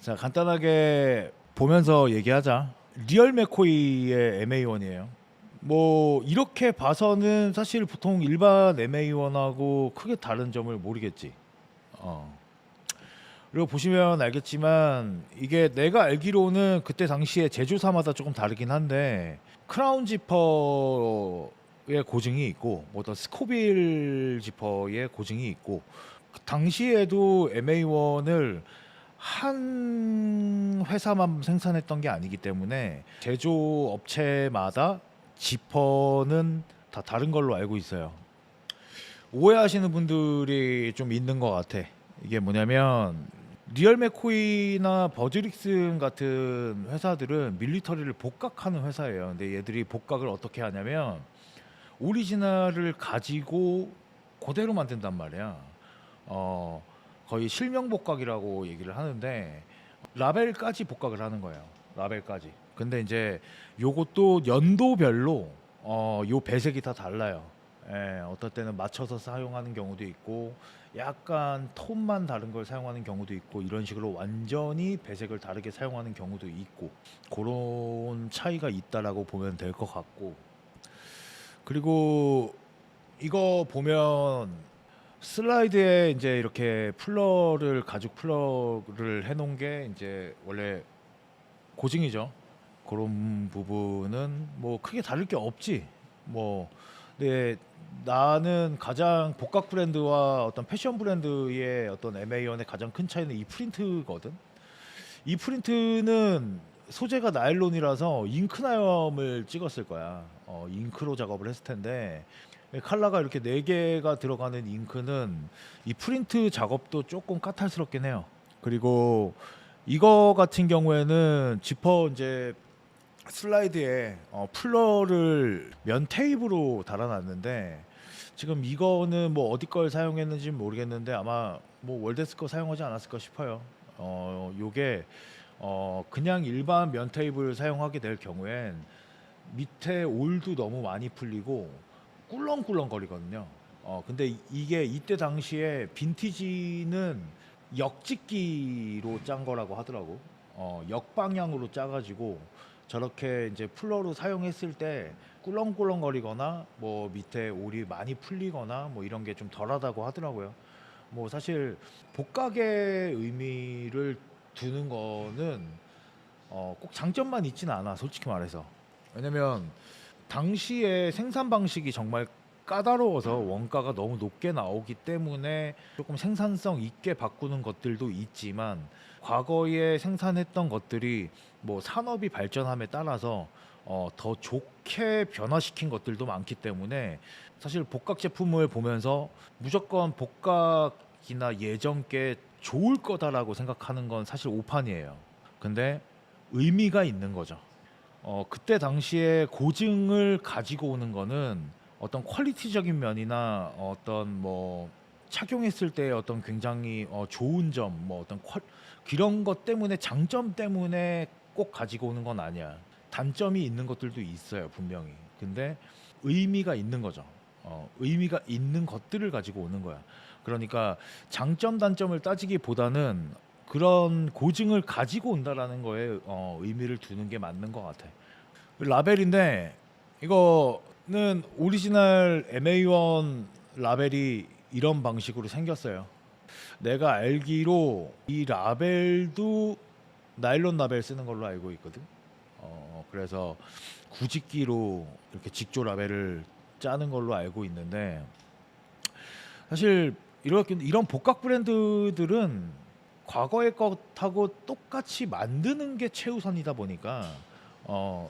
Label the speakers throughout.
Speaker 1: 자, 간단하게 보면서 얘기하자. 리얼 맥코이의 MA1이에요. 뭐 이렇게 봐서는 사실 보통 일반 MA1하고 크게 다른 점을 모르겠지. 어. 그리고 보시면 알겠지만 이게 내가 알기로는 그때 당시에 제조사마다 조금 다르긴 한데 크라운 지퍼의 고증이 있고 뭐 어떤 스코빌 지퍼의 고증이 있고 그 당시에도 MA1을 한 회사만 생산했던 게 아니기 때문에 제조업체마다 지퍼는 다 다른 걸로 알고 있어요. 오해하시는 분들이 좀 있는 것 같아. 이게 뭐냐면 리얼 맥코이나 버즈릭슨 같은 회사들은 밀리터리를 복각하는 회사예요. 근데 얘들이 복각을 어떻게 하냐면 오리지널을 가지고 그대로 만든단 말이야. 어, 거의 실명 복각이라고 얘기를 하는데 라벨까지 복각을 하는 거예요. 라벨까지. 근데 이제 요것도 연도별로 요 배색이 다 달라요. 예, 어떨 때는 맞춰서 사용하는 경우도 있고 약간 톤만 다른 걸 사용하는 경우도 있고 이런 식으로 완전히 배색을 다르게 사용하는 경우도 있고 그런 차이가 있다라고 보면 될 것 같고 그리고 이거 보면 슬라이드에 이제 이렇게 플러를 가죽 플러를 해놓은 게 이제 원래 고증이죠. 그런 부분은 뭐 크게 다를 게 없지. 뭐 근데 나는 가장 복각 브랜드와 어떤 패션 브랜드의 어떤 MA1의 가장 큰 차이는 이 프린트거든. 이 프린트는 소재가 나일론이라서 잉크 나염을 찍었을 거야. 잉크로 작업을 했을 텐데 컬러가 이렇게 네 개가 들어가는 잉크는 이 프린트 작업도 조금 까탈스럽긴 해요. 그리고 이거 같은 경우에는 지퍼 이제 슬라이드에 플러를 면 테이프로 달아놨는데 지금 이거는 뭐 어디 걸 사용했는지 모르겠는데 아마 뭐 월데스 거 사용하지 않았을까 싶어요. 요게 그냥 일반 면 테이프를 사용하게 될 경우엔 밑에 올도 너무 많이 풀리고 꿀렁꿀렁 거리거든요. 근데 이게 이때 당시에 빈티지는 역짓기로 짠 거라고 하더라고. 역방향으로 짜가지고 저렇게 이제 플러로 사용했을 때 꿀렁꿀렁거리거나 뭐 밑에 올이 많이 풀리거나 뭐 이런 게 좀 덜하다고 하더라고요. 뭐 사실 복각의 의미를 두는 거는 꼭 장점만 있지는 않아, 솔직히 말해서. 왜냐면 당시에 생산 방식이 정말 까다로워서 원가가 너무 높게 나오기 때문에 조금 생산성 있게 바꾸는 것들도 있지만 과거에 생산했던 것들이 뭐 산업이 발전함에 따라서 더 좋게 변화시킨 것들도 많기 때문에 사실 복각 제품을 보면서 무조건 복각이나 예전 게 좋을 거다라고 생각하는 건 사실 오판이에요. 근데 의미가 있는 거죠. 그때 당시에 고증을 가지고 오는 거는 어떤 퀄리티적인 면이나 어떤 뭐 착용했을 때 어떤 굉장히 좋은 점, 뭐 어떤 그런 것 때문에 장점 때문에 꼭 가지고 오는 건 아니야. 단점이 있는 것들도 있어요, 분명히. 근데 의미가 있는 거죠. 의미가 있는 것들을 가지고 오는 거야. 그러니까 장점 단점을 따지기보다는 그런 고증을 가지고 온다라는 거에 의미를 두는 게 맞는 것 같아. 라벨인데 이거는 오리지널 MA1 라벨이 이런 방식으로 생겼어요. 내가 알기로 이 라벨도 나일론 라벨 쓰는 걸로 알고 있거든. 그래서 구직기로 이렇게 직조 라벨을 짜는 걸로 알고 있는데 사실 이런 복각 브랜드들은 과거의 것하고 똑같이 만드는 게 최우선이다 보니까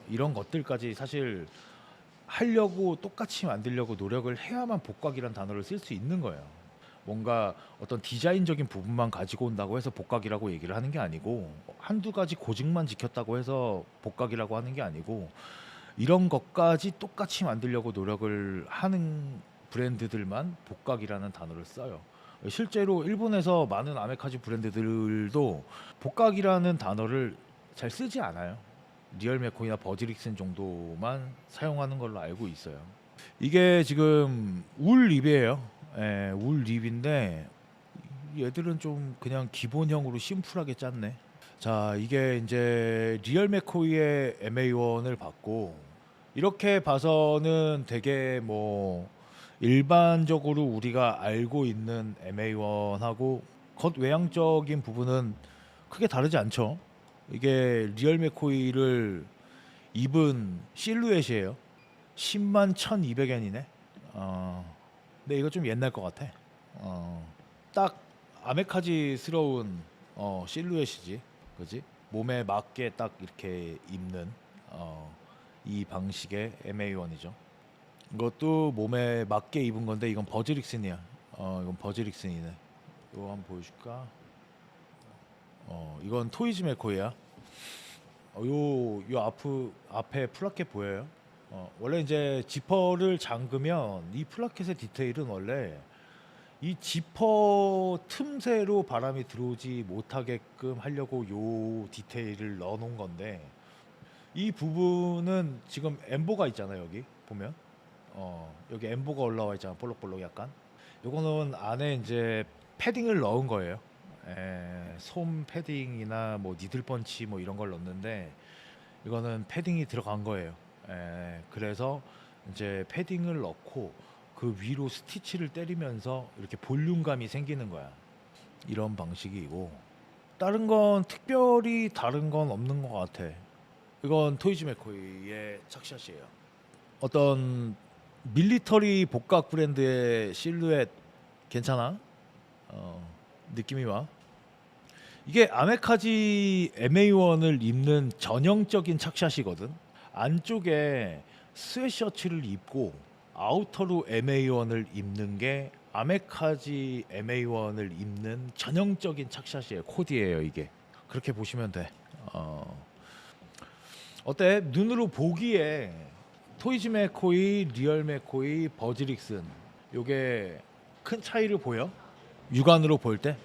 Speaker 1: 이런 것들까지 사실 하려고 똑같이 만들려고 노력을 해야만 복각이란 단어를 쓸 수 있는 거예요. 뭔가 어떤 디자인적인 부분만 가지고 온다고 해서 복각이라고 얘기를 하는 게 아니고 한두 가지 고증만 지켰다고 해서 복각이라고 하는 게 아니고 이런 것까지 똑같이 만들려고 노력을 하는 브랜드들만 복각이라는 단어를 써요. 실제로 일본에서 많은 아메카지 브랜드들도 복각이라는 단어를 잘 쓰지 않아요. 리얼 맥코이나 버즈릭슨 정도만 사용하는 걸로 알고 있어요. 이게 지금 울 립이에요. 울 립인데 얘들은 좀 그냥 기본형으로 심플하게 짰네. 자, 이게 이제 리얼 맥코이의 MA1을 봤고, 이렇게 봐서는 되게 뭐 일반적으로 우리가 알고 있는 MA1하고 겉 외향적인 부분은 크게 다르지 않죠. 이게 리얼 맥코이를 입은 실루엣이에요. 10만 1,200엔이네. 근데 이거 좀 옛날 것 같아. 딱 아메카지스러운 실루엣이지, 그지? 몸에 맞게 딱 이렇게 입는 이 방식의 MA1이죠. 이것도 몸에 맞게 입은 건데 이건 버즈릭슨이야. 이건 버즈릭슨이네. 이거 한번 보여줄까? 이건 토이즈 메코이야. 앞에 플라켓 보여요? 원래 이제 지퍼를 잠그면 이 플라켓의 디테일은 원래 이 지퍼 틈새로 바람이 들어오지 못하게끔 하려고 요 디테일을 넣어 놓은 건데, 이 부분은 지금 엠보가 있잖아요. 여기 보면 여기 엠보가 올라와 있잖아. 볼록볼록 약간. 요거는 안에 이제 패딩을 넣은 거예요. 솜 패딩이나 뭐 니들 펀치 뭐 이런 걸 넣는데, 이거는 패딩이 들어간 거예요. 그래서 이제 패딩을 넣고 그 위로 스티치를 때리면서 이렇게 볼륨감이 생기는 거야. 이런 방식이고, 다른 건 특별히 다른 건 없는 것 같아. 이건 토이즈 맥코이의 착샷이에요. 어떤 밀리터리 복각 브랜드의 실루엣 괜찮아? 느낌이 와. 이게 아메카지 MA1을 입는 전형적인 착샷이거든. 안쪽에 스웨셔츠를 입고 아우터로 MA1을 입는 게 아메카지 MA1을 입는 전형적인 착샷이에요. 코디예요, 이게. 그렇게 보시면 돼. 어때? 눈으로 보기에 토이즈 맥코이, 리얼 맥코이, 버즈릭슨, 요게 큰 차이를 보여? 육안으로 볼 때?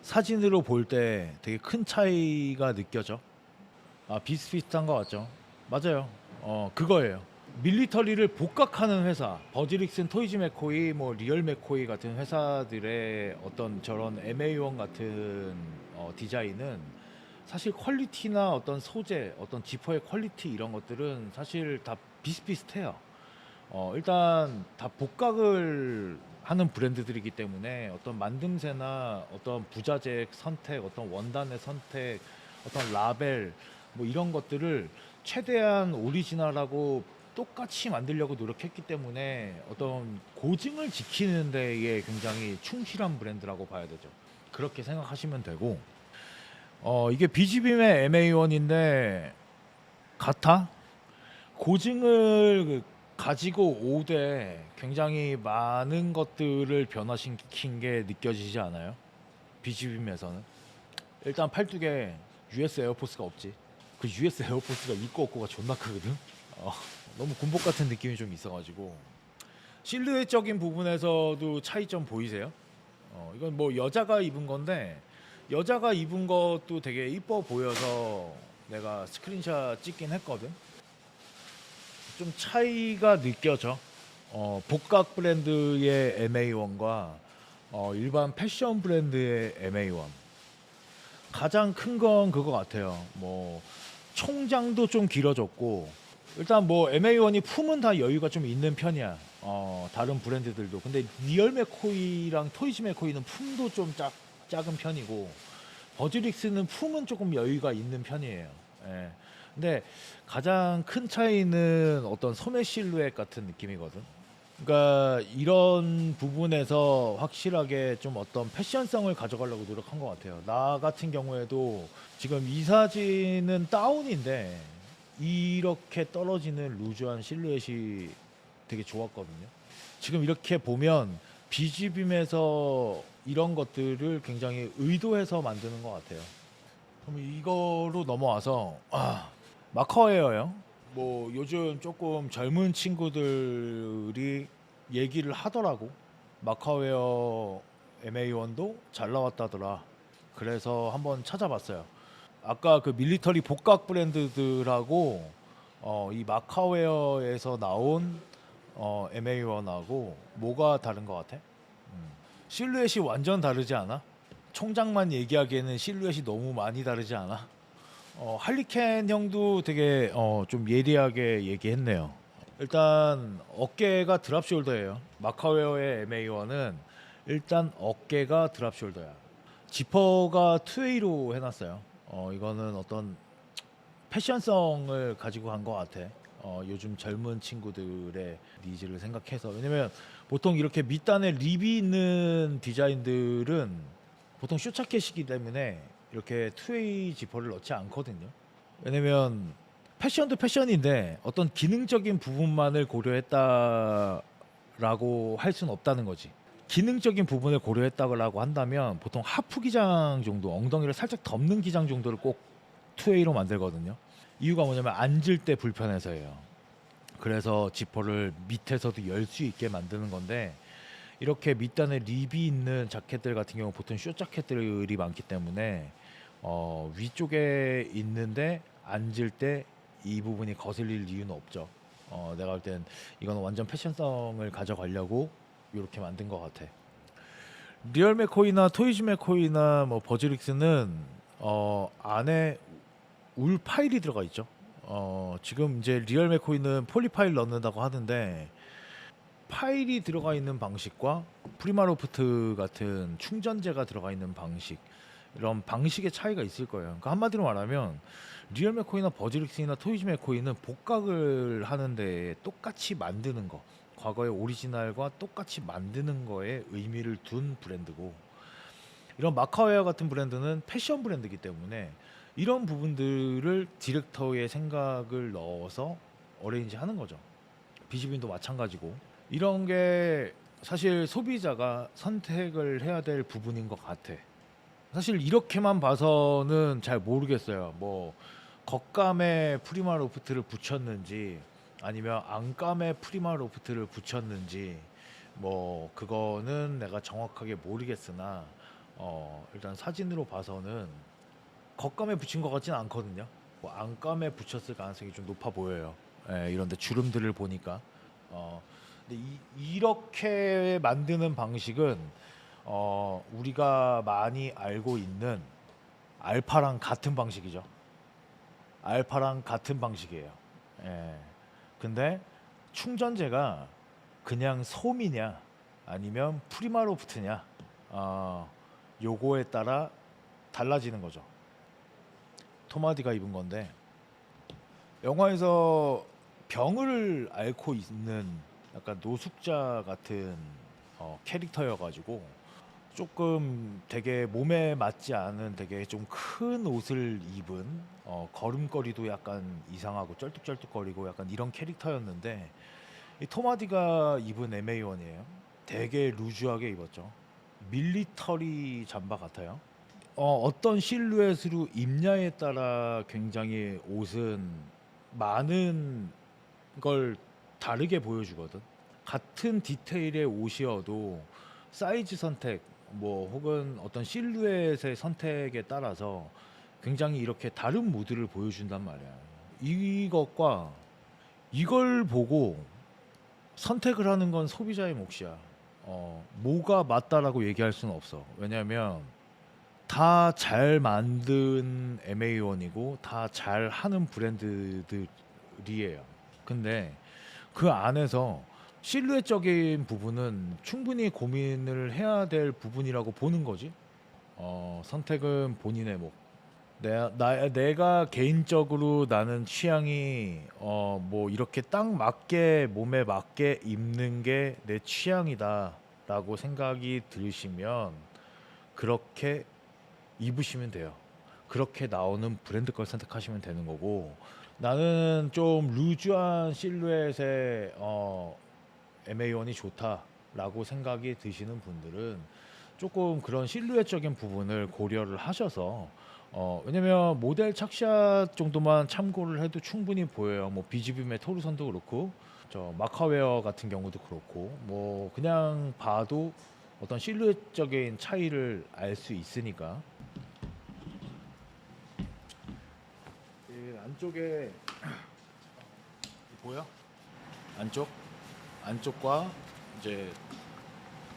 Speaker 1: 사진으로 볼 때 되게 큰 차이가 느껴져. 비슷비슷한 거 같죠? 맞아요. 그거예요. 밀리터리를 복각하는 회사, 버즈릭슨, 토이즈 맥코이, 뭐 리얼 맥코이 같은 회사들의 어떤 저런 MA1 같은 디자인은 사실 퀄리티나 어떤 소재, 어떤 지퍼의 퀄리티 이런 것들은 사실 다 비슷비슷해요. 일단 다 복각을 하는 브랜드들이기 때문에 어떤 만듦새나 어떤 부자재 선택, 어떤 원단의 선택, 어떤 라벨 뭐 이런 것들을 최대한 오리지널하고 똑같이 만들려고 노력했기 때문에 어떤 고증을 지키는 데에 굉장히 충실한 브랜드라고 봐야 되죠. 그렇게 생각하시면 되고, 이게 비지빔의 MA1인데 같아? 고증을 가지고 오되 굉장히 많은 것들을 변화시킨 게 느껴지지 않아요? 비지빔에서는 일단 팔뚝에 US 에어포스가 없지. 그 US 에어포스가 있고 없고가 존나 크거든. 너무 군복 같은 느낌이 좀 있어가지고 실루엣적인 부분에서도 차이점 보이세요? 이건 뭐 여자가 입은 건데 여자가 입은 것도 되게 이뻐 보여서 내가 스크린샷 찍긴 했거든. 좀 차이가 느껴져. 복각 브랜드의 MA1과 일반 패션 브랜드의 MA1. 가장 큰 건 그거 같아요. 뭐 총장도 좀 길어졌고, 일단 뭐 MA1이 품은 다 여유가 좀 있는 편이야. 다른 브랜드들도. 근데 리얼 맥코이랑 토이즈 맥코이는 품도 좀 작은 편이고, 버즈릭스는 품은 조금 여유가 있는 편이에요. 예. 근데 가장 큰 차이는 어떤 소매 실루엣 같은 느낌이거든. 그러니까 이런 부분에서 확실하게 좀 어떤 패션성을 가져가려고 노력한 것 같아요. 나 같은 경우에도 지금 이 사진은 다운인데 이렇게 떨어지는 루즈한 실루엣이 되게 좋았거든요. 지금 이렇게 보면 비지빔에서 이런 것들을 굉장히 의도해서 만드는 것 같아요. 그럼 이거로 넘어와서 마커웨어요. 뭐 요즘 조금 젊은 친구들이 얘기를 하더라고. 마커웨어 MA1도 잘 나왔다더라. 그래서 한번 찾아봤어요. 아까 그 밀리터리 복각 브랜드들하고 이 마카웨어에서 나온 MA1하고 뭐가 다른 것 같아? 실루엣이 완전 다르지 않아? 총장만 얘기하기에는 실루엣이 너무 많이 다르지 않아? 할리켄 형도 되게 좀 예리하게 얘기했네요. 일단 어깨가 드랍 숄더예요. 마카웨어의 MA1은 일단 어깨가 드랍 숄더야. 지퍼가 투웨이로 해놨어요. 이거는 어떤 패션성을 가지고 간 것 같아. 요즘 젊은 친구들의 니즈를 생각해서. 왜냐면 보통 이렇게 밑단에 립이 있는 디자인들은 보통 쇼자켓이기 때문에 이렇게 투웨이 지퍼를 넣지 않거든요. 왜냐면 패션도 패션인데 어떤 기능적인 부분만을 고려했다라고 할 수는 없다는 거지. 기능적인 부분을 고려했다고 한다면 보통 하프 기장 정도, 엉덩이를 살짝 덮는 기장 정도를 꼭 투웨이로 만들거든요. 이유가 뭐냐면 앉을 때 불편해서예요. 그래서 지퍼를 밑에서도 열 수 있게 만드는 건데, 이렇게 밑단에 립이 있는 자켓들 같은 경우 보통 숏 자켓들이 많기 때문에 위쪽에 있는데 앉을 때 이 부분이 거슬릴 이유는 없죠. 내가 볼 땐 이건 완전 패션성을 가져가려고 이렇게 만든 것 같아. 리얼 맥코이나 토이즈 맥코이나 뭐 버즈릭스는 안에 울 파일이 들어가 있죠. 지금 이제 리얼 맥코이는 폴리 파일 넣는다고 하는데, 파일이 들어가 있는 방식과 프리마로프트 같은 충전재가 들어가 있는 방식, 이런 방식의 차이가 있을 거예요. 그러니까 한마디로 말하면 리얼 맥코이나 버즈릭스나 토이즈 맥코이는 복각을 하는데 똑같이 만드는 거, 과거의 오리지널과 똑같이 만드는 거에 의미를 둔 브랜드고, 이런 마카웨어 같은 브랜드는 패션 브랜드이기 때문에 이런 부분들을 디렉터의 생각을 넣어서 어레인지 하는 거죠. 비즈빈도 마찬가지고. 이런 게 사실 소비자가 선택을 해야 될 부분인 것 같아. 사실 이렇게만 봐서는 잘 모르겠어요. 뭐 겉감에 프리마 로프트를 붙였는지 아니면 안감에 프리마 로프트를 붙였는지, 뭐 그거는 내가 정확하게 모르겠으나 일단 사진으로 봐서는 겉감에 붙인 것 같지는 않거든요. 뭐 안감에 붙였을 가능성이 좀 높아 보여요. 예, 이런데 주름들을 보니까. 어, 근데 이렇게 만드는 방식은 우리가 많이 알고 있는 알파랑 같은 방식이죠. 알파랑 같은 방식이에요. 예. 근데 충전재가 그냥 솜이냐 아니면 프리마로프트냐, 요거에 따라 달라지는 거죠. 토마디가 입은 건데, 영화에서 병을 앓고 있는 약간 노숙자 같은 캐릭터여가지고 조금 되게 몸에 맞지 않은 되게 좀 큰 옷을 입은, 걸음걸이도 약간 이상하고 쩔뚝쩔뚝거리고 약간 이런 캐릭터였는데, 이 토마디가 입은 MA1이에요. 되게 루즈하게 입었죠. 밀리터리 잠바 같아요. 어떤 실루엣으로 입냐에 따라 굉장히 옷은 많은 걸 다르게 보여주거든. 같은 디테일의 옷이어도 사이즈 선택, 뭐 혹은 어떤 실루엣의 선택에 따라서 굉장히 이렇게 다른 무드를 보여준단 말이야. 이것과 이걸 보고 선택을 하는 건 소비자의 몫이야. 뭐가 맞다라고 얘기할 수는 없어. 왜냐면 다 잘 만든 MA1이고 다 잘하는 브랜드들이에요. 근데 그 안에서 실루엣적인 부분은 충분히 고민을 해야 될 부분이라고 보는 거지. 선택은 본인의 몫. 내가 개인적으로 나는 취향이 뭐 이렇게 딱 맞게 몸에 맞게 입는 게 내 취향이다라고 생각이 드시면 그렇게 입으시면 돼요. 그렇게 나오는 브랜드 걸 선택하시면 되는 거고, 나는 좀 루즈한 실루엣의 MA1이 좋다라고 생각이 드시는 분들은 조금 그런 실루엣적인 부분을 고려를 하셔서, 왜냐면 모델 착샷 정도만 참고를 해도 충분히 보여요. 뭐 비즈빔의 토르선도 그렇고 저 마카웨어 같은 경우도 그렇고, 뭐 그냥 봐도 어떤 실루엣적인 차이를 알 수 있으니까. 이 안쪽에 보여? 안쪽과 이제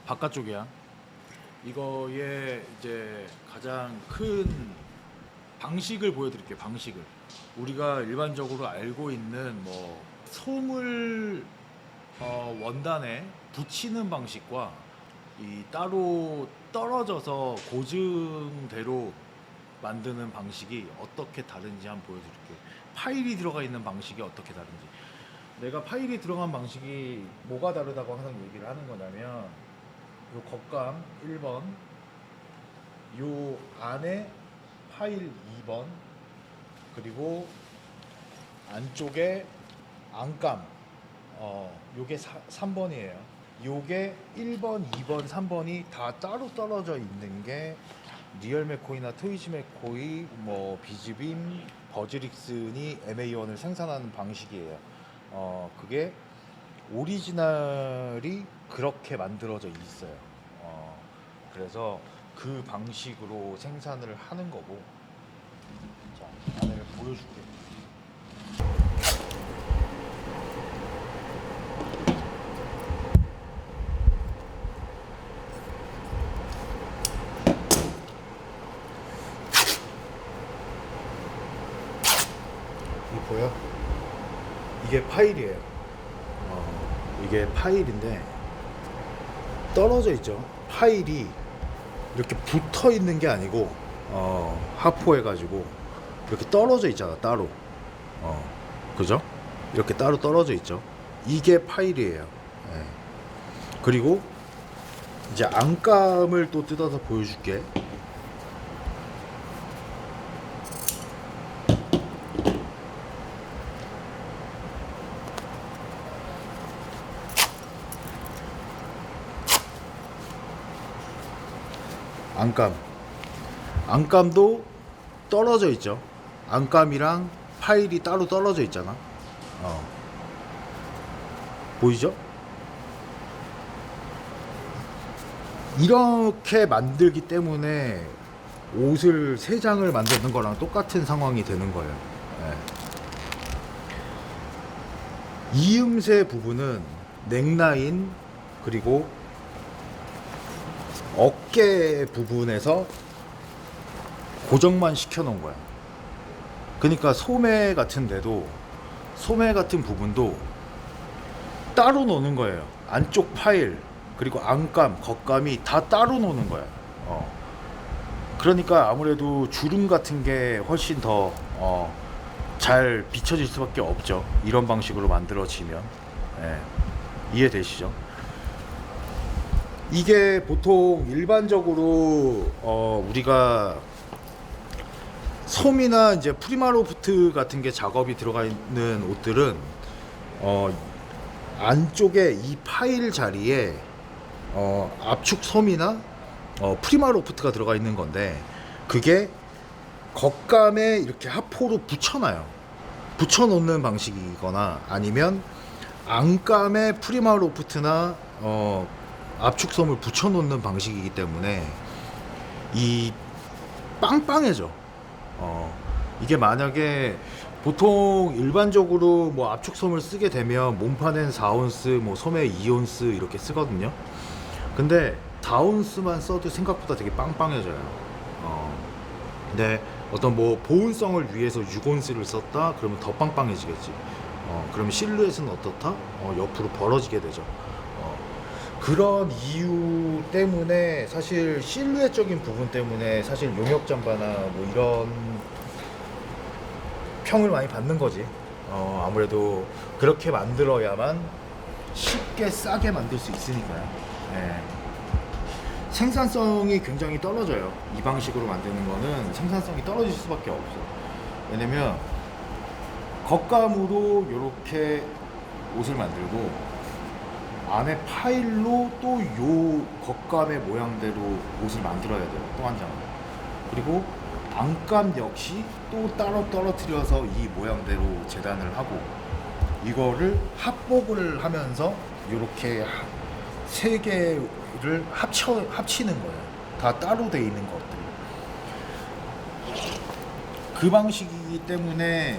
Speaker 1: 바깥쪽이야. 이거의 이제 가장 큰 방식을 보여드릴게요. 방식을 우리가 일반적으로 알고 있는 뭐 솜을 원단에 붙이는 방식과 이 따로 떨어져서 고증대로 만드는 방식이 어떻게 다른지 한번 보여드릴게요. 파일이 들어가 있는 방식이 어떻게 다른지. 내가 파일이 들어간 방식이 뭐가 다르다고 항상 얘기를 하는 거냐면 요 겉감 1번, 요 안에 파일 2번, 그리고 안쪽에 안감 요게 3번이에요. 요게 1번, 2번, 3번이 다 따로 떨어져 있는 게 리얼 맥코이나 트위지 맥코이, 뭐 비즈빔, 버즈릭슨이 MA1을 생산하는 방식이에요. 그게 오리지널이 그렇게 만들어져 있어요. 그래서 그 방식으로 생산을 하는 거고. 자, 안을 보여줄게. 이 보여? 이게 파일이에요. 이게 파일인데 떨어져 있죠. 파일이 이렇게 붙어 있는 게 아니고 하포해 가지고 이렇게 떨어져 있잖아, 따로. 그죠? 이렇게 따로 떨어져 있죠. 이게 파일이에요. 예. 그리고 이제 안감을 또 뜯어서 보여줄게. 안감도 떨어져 있죠. 안감이랑 파일이 따로 떨어져 있잖아. 보이죠? 이렇게 만들기 때문에 옷을 3장을 만드는 거랑 똑같은 상황이 되는 거예요. 이음새 부분은 넥라인 그리고 어깨 부분에서 고정만 시켜 놓은 거야. 그러니까 소매 같은 부분도 따로 노는 거예요. 안쪽 파일 그리고 안감, 겉감이 다 따로 노는 거야. 그러니까 아무래도 주름 같은 게 훨씬 더 잘 비춰질 수밖에 없죠. 이런 방식으로 만들어지면. 이해되시죠? 이게 보통 일반적으로 우리가 솜이나 이제 프리마로프트 같은 게 작업이 들어가 있는 옷들은 안쪽에 이 파일 자리에 압축 솜이나 프리마로프트가 들어가 있는 건데, 그게 겉감에 이렇게 하포로 붙여놓는 방식이거나 아니면 안감에 프리마로프트나 압축솜을 붙여놓는 방식이기 때문에 이 빵빵해져. 이게 만약에 보통 일반적으로 뭐 압축솜을 쓰게 되면 몸판엔 4온스, 뭐 소매 2온스 이렇게 쓰거든요. 근데 4온스만 써도 생각보다 되게 빵빵해져요. 근데 어떤 뭐 보온성을 위해서 6온스를 썼다 그러면 더 빵빵해지겠지. 그러면 실루엣은 어떻다? 옆으로 벌어지게 되죠. 그런 이유 때문에 사실 실루엣적인 부분 때문에 사실 용역 잠바나 뭐 이런 평을 많이 받는 거지. 아무래도 그렇게 만들어야만 쉽게 싸게 만들 수 있으니까요. 생산성이 굉장히 떨어져요. 이 방식으로 만드는 거는 생산성이 떨어질 수밖에 없어. 왜냐면 겉감으로 이렇게 옷을 만들고 안에 파일로 또 요 겉감의 모양대로 옷을 만들어야 돼요. 또 한 장. 그리고 안감 역시 또 따로 떨어뜨려서 이 모양대로 재단을 하고, 이거를 합복을 하면서 이렇게 3개를 합치는 거예요. 다 따로 돼 있는 것들. 그 방식이기 때문에,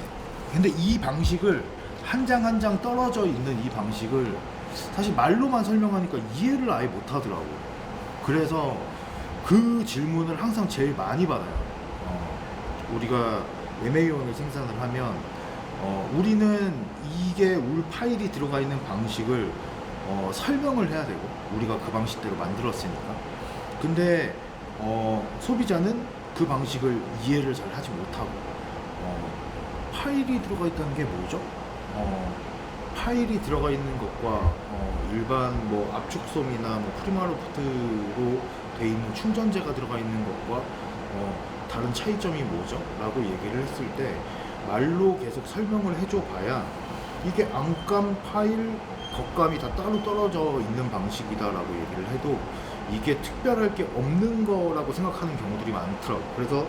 Speaker 1: 근데 이 방식을 한 장 한 장 떨어져 있는 이 방식을 사실 말로만 설명하니까 이해를 아예 못 하더라고. 그래서
Speaker 2: 그 질문을 항상 제일 많이 받아요. 우리가 MA1을 생산을 하면 우리는 이게 울 파일이 들어가 있는 방식을 설명을 해야 되고 우리가 그 방식대로 만들었으니까. 근데 소비자는 그 방식을 이해를 잘 하지 못하고 파일이 들어가 있다는 게 뭐죠? 파일이 들어가 있는 것과 일반 뭐 압축솜이나 뭐 프리마로프트로 돼 있는 충전재가 들어가 있는 것과 다른 차이점이 뭐죠? 라고 얘기를 했을 때 말로 계속 설명을 해줘 봐야 이게 안감, 파일, 겉감이 다 따로 떨어져 있는 방식이다 라고 얘기를 해도 이게 특별할 게 없는 거라고 생각하는 경우들이 많더라고요. 그래서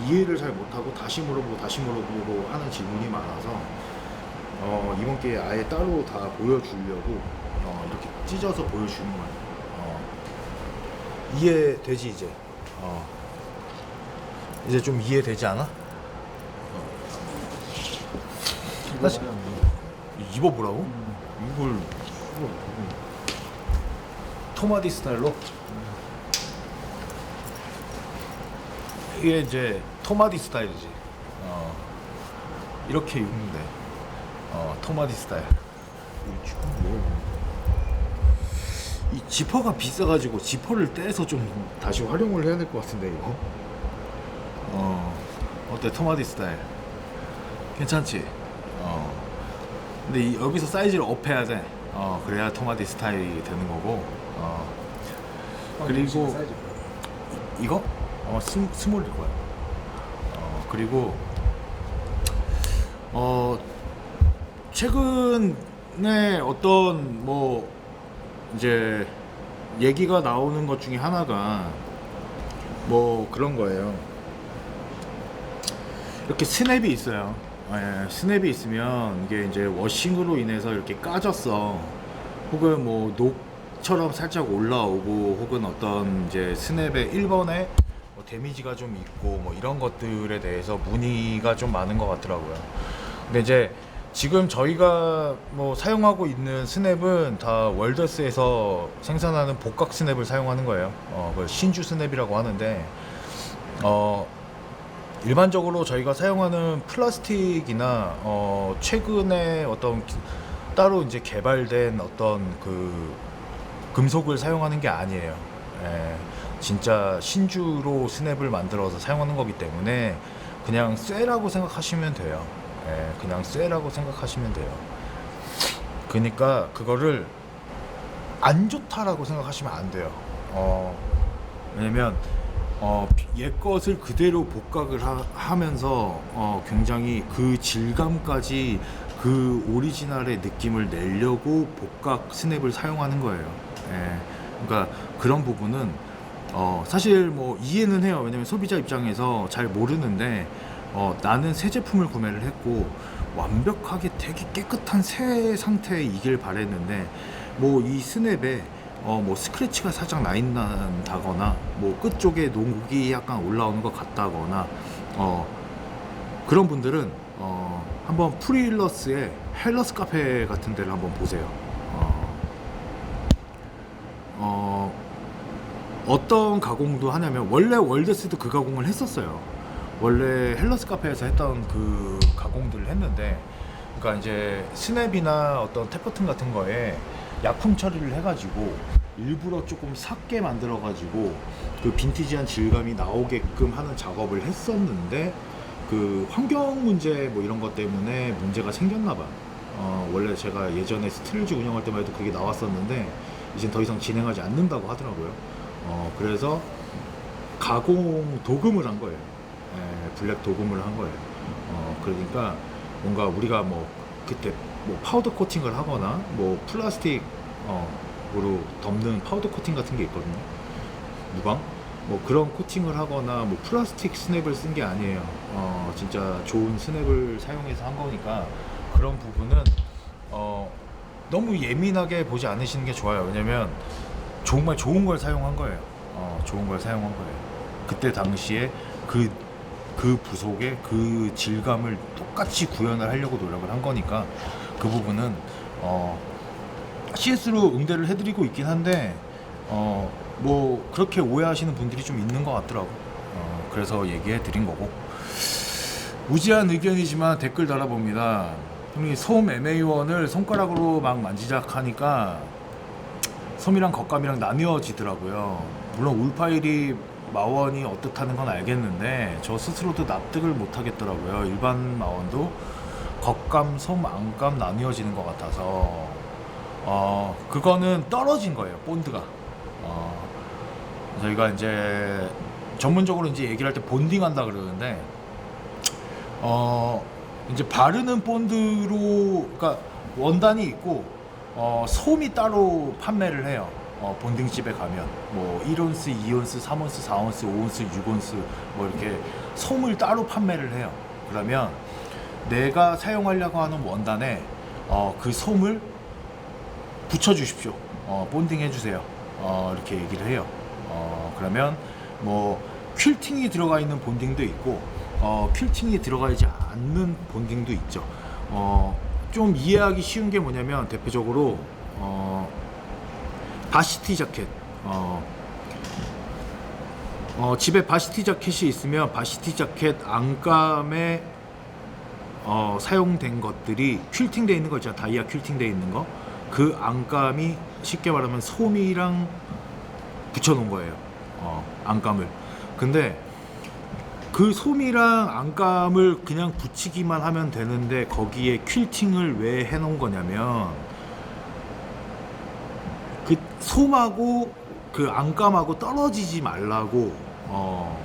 Speaker 2: 이해를 잘 못하고 다시 물어보고 하는 질문이 많아서 이번 기회에 아예 따로 다 보여주려고 이렇게 찢어서 보여주는 거예요. 이해되지 이제? 이제 좀 이해되지 않아? 다시 입어보라고? 이걸 토마디 스타일로? 이게 이제 토마디 스타일이지. 이렇게 입으면 돼. 토마디 스타일. 이 지퍼가 비싸가지고 지퍼를 떼서 좀 다시 활용을 해야 될 것 같은데 이거. 어때 토마디 스타일? 괜찮지? 근데 여기서 사이즈를 업해야 돼. 그래야 토마디 스타일이 되는 거고. 그리고 이거? 스몰일 거야. 그리고 최근에 어떤 뭐 이제 얘기가 나오는 것 중에 하나가 뭐 그런 거예요. 이렇게 스냅이 있어요. 스냅이 있으면 이게 이제 워싱으로 인해서 이렇게 까졌어. 혹은 뭐 녹처럼 살짝 올라오고 혹은 어떤 이제 스냅의 1번에 뭐 데미지가 좀 있고 뭐 이런 것들에 대해서 문의가 좀 많은 것 같더라고요. 근데 이제 지금 저희가 뭐 사용하고 있는 스냅은 다 월더스에서 생산하는 복각 스냅을 사용하는 거예요. 그걸 신주 스냅이라고 하는데 일반적으로 저희가 사용하는 플라스틱이나 최근에 어떤 따로 이제 개발된 어떤 그 금속을 사용하는 게 아니에요. 진짜 신주로 스냅을 만들어서 사용하는 거기 때문에 그냥 쇠라고 생각하시면 돼요. 그냥 쇠라고 생각하시면 돼요. 그러니까 그거를 안 좋다라고 생각하시면 안 돼요. 왜냐면 옛 것을 그대로 복각을 하면서 굉장히 그 질감까지 그 오리지널의 느낌을 내려고 복각 스냅을 사용하는 거예요. 그러니까 그런 부분은 사실 뭐 이해는 해요. 왜냐면 소비자 입장에서 잘 모르는데 나는 새 제품을 구매를 했고 완벽하게 되게 깨끗한 새 상태이길 바랬는데 뭐 이 스냅에 뭐 스크래치가 살짝 나 있다거나 뭐 끝쪽에 녹이 약간 올라오는 것 같다거나 그런 분들은 한번 프리일러스의 헬러스 카페 같은 데를 한번 보세요. 어떤 가공도 하냐면 원래 월드스도 그 가공을 했었어요. 원래 헬러스 카페에서 했던 그 가공들을 했는데 그러니까 이제 스냅이나 어떤 테퍼튼 같은 거에 약품 처리를 해가지고 일부러 조금 삭게 만들어가지고 그 빈티지한 질감이 나오게끔 하는 작업을 했었는데 그 환경 문제 뭐 이런 것 때문에 문제가 생겼나 봐. 원래 제가 예전에 스틸즈 운영할 때만 해도 그게 나왔었는데 이젠 더 이상 진행하지 않는다고 하더라고요. 그래서 가공 도금을 한 거예요. 블랙 도금을 한 거예요. 그러니까 뭔가 우리가 뭐 그때 뭐 파우더 코팅을 하거나 뭐 플라스틱 으로 덮는 파우더 코팅 같은 게 있거든요. 무광 뭐 그런 코팅을 하거나 뭐 플라스틱 스냅을 쓴 게 아니에요. 진짜 좋은 스냅을 사용해서 한 거니까 그런 부분은 너무 예민하게 보지 않으시는 게 좋아요. 왜냐면 정말 좋은 걸 사용한 거예요. 좋은 걸 사용한 거예요. 그때 당시에 그 부속의 그 질감을 똑같이 구현을 하려고 노력을 한 거니까 그 부분은 CS로 응대를 해드리고 있긴 한데 뭐 그렇게 오해하시는 분들이 좀 있는 것 같더라고. 그래서 얘기해 드린 거고. 무지한 의견이지만 댓글 달아봅니다. 형님 솜 MA1을 손가락으로 막 만지작하니까 솜이랑 겉감이랑 나뉘어지더라고요. 물론 울파일이 마원이 어떻다는 건 알겠는데 저 스스로도 납득을 못 하겠더라고요. 일반 마원도 겉감, 솜, 안감 나뉘어지는 것 같아서 그거는 떨어진 거예요. 본드가. 저희가 이제 전문적으로 이제 얘기를 할 때 본딩한다 그러는데 이제 바르는 본드로, 그러니까 원단이 있고 솜이 따로 판매를 해요. 본딩집에 가면 뭐 1온스, 2온스, 3온스, 4온스, 5온스, 6온스 뭐 이렇게 솜을 따로 판매를 해요. 그러면 내가 사용하려고 하는 원단에 그 솜을 붙여 주십시오. 본딩 해 주세요. 이렇게 얘기를 해요. 그러면 뭐 퀼팅이 들어가 있는 본딩도 있고 퀼팅이 들어가 있지 않는 본딩도 있죠. 좀 이해하기 쉬운 게 뭐냐면 대표적으로 바시티 자켓, 집에 바시티 자켓이 있으면 바시티 자켓 안감에 사용된 것들이 퀼팅 되어 있는 거 있잖아. 다이아 퀼팅 되어 있는 거, 그 안감이 쉽게 말하면 솜이랑 붙여놓은 거예요. 안감을. 근데 그 솜이랑 안감을 그냥 붙이기만 하면 되는데 거기에 퀼팅을 왜 해놓은 거냐면 그 솜하고 그 안감하고 떨어지지 말라고.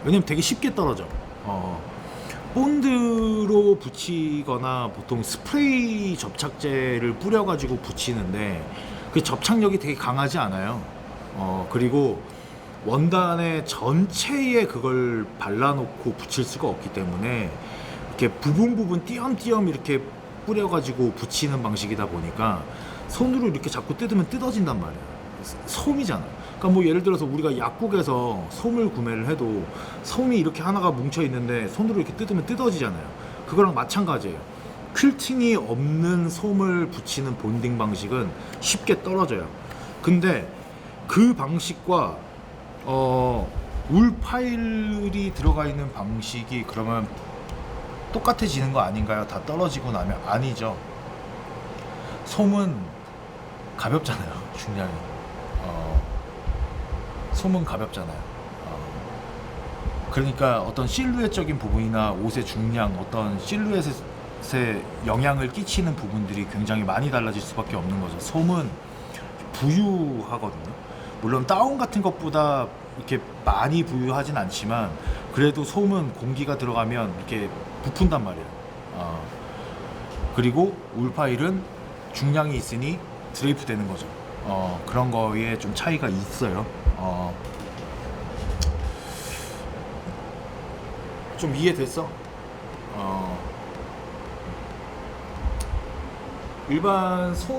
Speaker 2: 왜냐면 되게 쉽게 떨어져. 본드로 붙이거나 보통 스프레이 접착제를 뿌려가지고 붙이는데 그 접착력이 되게 강하지 않아요. 그리고 원단의 전체에 그걸 발라놓고 붙일 수가 없기 때문에 이렇게 부분 띄엄띄엄 이렇게 뿌려가지고 붙이는 방식이다 보니까 손으로 이렇게 자꾸 뜯으면 뜯어진단 말이야. 솜이잖아. 그러니까 뭐 예를 들어서 우리가 약국에서 솜을 구매를 해도 솜이 이렇게 하나가 뭉쳐 있는데 손으로 이렇게 뜯으면 뜯어지잖아요. 그거랑 마찬가지예요. 퀼팅이 없는 솜을 붙이는 본딩 방식은 쉽게 떨어져요. 근데 그 방식과 울파일이 들어가 있는 방식이 그러면 똑같아지는 거 아닌가요? 다 떨어지고 나면 아니죠. 솜은 가볍잖아요. 중량이. 솜은 가볍잖아요. 그러니까 어떤 실루엣적인 부분이나 옷의 중량, 어떤 실루엣에 영향을 끼치는 부분들이 굉장히 많이 달라질 수밖에 없는 거죠. 솜은 부유하거든요. 물론 다운 같은 것보다 이렇게 많이 부유하진 않지만 그래도 솜은 공기가 들어가면 이렇게 부푼단 말이에요. 그리고 울파일은 중량이 있으니 드레이프 되는 거죠. 그런 거에 좀 차이가 있어요. 좀 이해됐어? 일반 소